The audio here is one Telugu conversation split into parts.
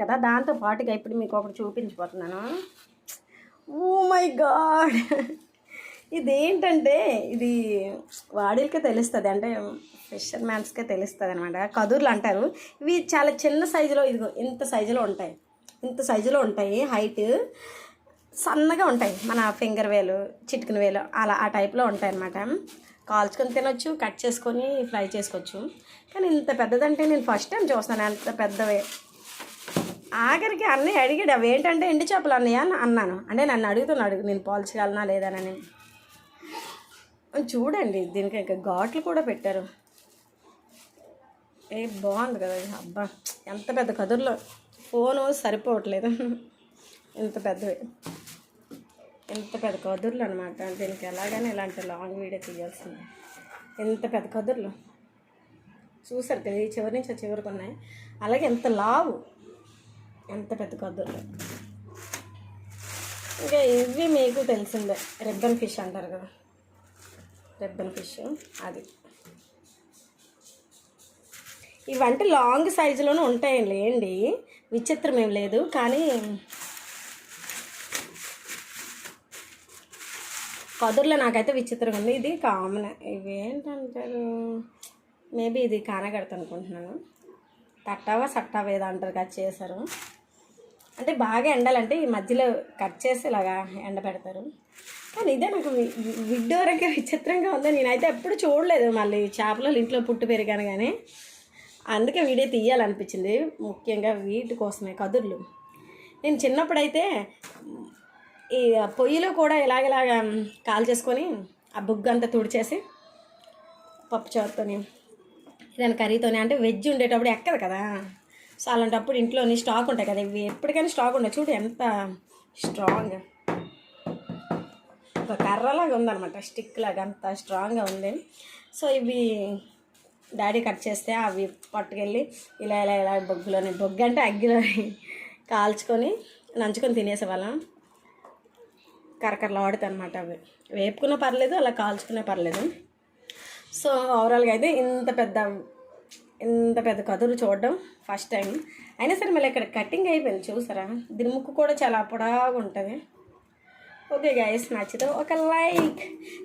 కదా దాంతో పాటుగా ఇప్పుడు మీకు ఒకటి చూపించబోతున్నాను. ఓ మై గాడ్, ఇదేంటంటే ఇది వాడిలకే తెలుస్తుంది, అంటే ఫిషర్ మ్యాన్స్కే తెలుస్తుంది అనమాట. కదుర్లు అంటారు. ఇవి చాలా చిన్న సైజులో, ఇదిగో ఇంత సైజులో ఉంటాయి, ఇంత సైజులో ఉంటాయి. హైట్ సన్నగా ఉంటాయి, మన ఫింగర్ వేలు, చిటికిన వేలు అలా ఆ టైప్లో ఉంటాయి అన్నమాట. కాల్చుకొని తినొచ్చు, కట్ చేసుకొని ఫ్రై చేసుకోవచ్చు. కానీ ఇంత పెద్దదంటే నేను ఫస్ట్ టైం చూస్తున్నాను, అంత పెద్దవే. ఆఖరికి అన్నయ్య అడిగాడు అవి ఏంటంటే ఎండు చేపలు అన్నయ్య అన్నాను. అంటే నన్ను అడుగుతున్నాడు నేను పోల్చగలనా లేదనని. చూడండి దీనికి ఇంకా ఘాట్లు కూడా పెట్టారు. బాగుంది కదా. అబ్బా ఎంత పెద్ద కదురులో, ఫోను సరిపోవట్లేదు. ఇంత పెద్దవి, ఎంత పెద్ద కదుర్లు అనమాట. దీనికి ఎలాగైనా ఇలాంటి లాంగ్ వీడియో తీయాల్సింది. ఎంత పెద్ద కదుర్లు చూసారు కదా, ఈ చివరి నుంచి చివరికి ఉన్నాయి. అలాగే ఎంత లావు, ఎంత పెద్ద కదుర్లు. ఇంకా ఇవి మీకు తెలిసిందే, రిబ్బన్ ఫిష్ అంటారు కదా, రిబ్బన్ ఫిష్ అది. ఇవంటే లాంగ్ సైజులోనే ఉంటాయండి, లేండి విచిత్రం ఏం లేదు. కానీ కదుర్లో నాకైతే విచిత్రంగా ఉంది. ఇది కామన్. ఇవి ఏంటంటారు, మేబీ ఇది కానగడత అనుకుంటున్నాను. తట్టావా సట్టావా ఏదో అంటారు కదా, చేశారు. అంటే బాగా ఎండాలంటే ఈ మధ్యలో కట్ చేసి ఇలాగా ఎండ పెడతారు. కానీ ఇదే నాకు విడ్డూరంగా విచిత్రంగా ఉంది. నేనైతే ఎప్పుడు చూడలేదు. మళ్ళీ చేపలు ఇంట్లో పుట్టి పెరిగాను కానీ, అందుకే వీడియో తీయాలనిపించింది. ముఖ్యంగా వీటి కోసమే, కదుర్లు. నేను చిన్నప్పుడైతే ఈ పొయ్యిలో కూడా ఇలాగ కాల్ చేసుకొని ఆ బుగ్గు అంతా తుడిచేసి పప్పుచారుతోని ఏదైనా కర్రీతోని, అంటే వెజ్ ఉండేటప్పుడు ఎక్కదు కదా. సో అలాంటప్పుడు ఇంట్లోని స్టాక్ ఉంటాయి కదా, ఇవి ఎప్పటికైనా స్టాక్ ఉంటాయి. చూడు ఎంత స్ట్రాంగ్, ఒక కర్రలాగా ఉందన్నమాట, స్టిక్ లాగా అంత స్ట్రాంగ్గా ఉంది. సో ఇవి డాడీ కట్ చేస్తే అవి పట్టుకెళ్ళి ఇలా ఇలా ఇలా బొగ్గులోని, బొగ్గు అంటే అగ్గిలోని కాల్చుకొని నంచుకొని తినేసేవాళ్ళం. కరకరలాడుతాయి అనమాట. అవి వేపుకున్నా పర్లేదు, అలా కాల్చుకున్నా పర్లేదు. సో ఓవరాల్గా అయితే ఇంత పెద్ద కదురు చూడడం ఫస్ట్ టైం. అయినా సరే మళ్ళీ ఇక్కడ కటింగ్ అయిపోయింది చూసారా. దీని ముక్కు కూడా చాలా పొడవుగా ఉంటుంది. ఓకే గైస్, నచ్చితే ఒక లైక్.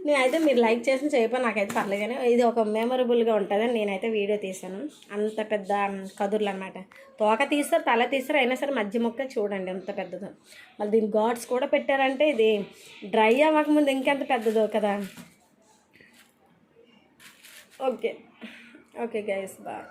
నేనైతే మీరు లైక్ చేసిన చేయకపోయినా నాకైతే పర్లేదు, కానీ ఇది ఒక మెమొరబుల్గా ఉంటుందని నేనైతే వీడియో తీసాను. అంత పెద్ద కదుర్లు అనమాట. తోక తీస్తారు, తల తీస్తారు, అయినా సరే మధ్య మొక్క చూడండి ఎంత పెద్దదో. మళ్ళీ దీని గాడ్స్ కూడా పెట్టారంటే ఇది డ్రై అవ్వకముందు ఇంకెంత పెద్దదో కదా. Okay okay guys, bye.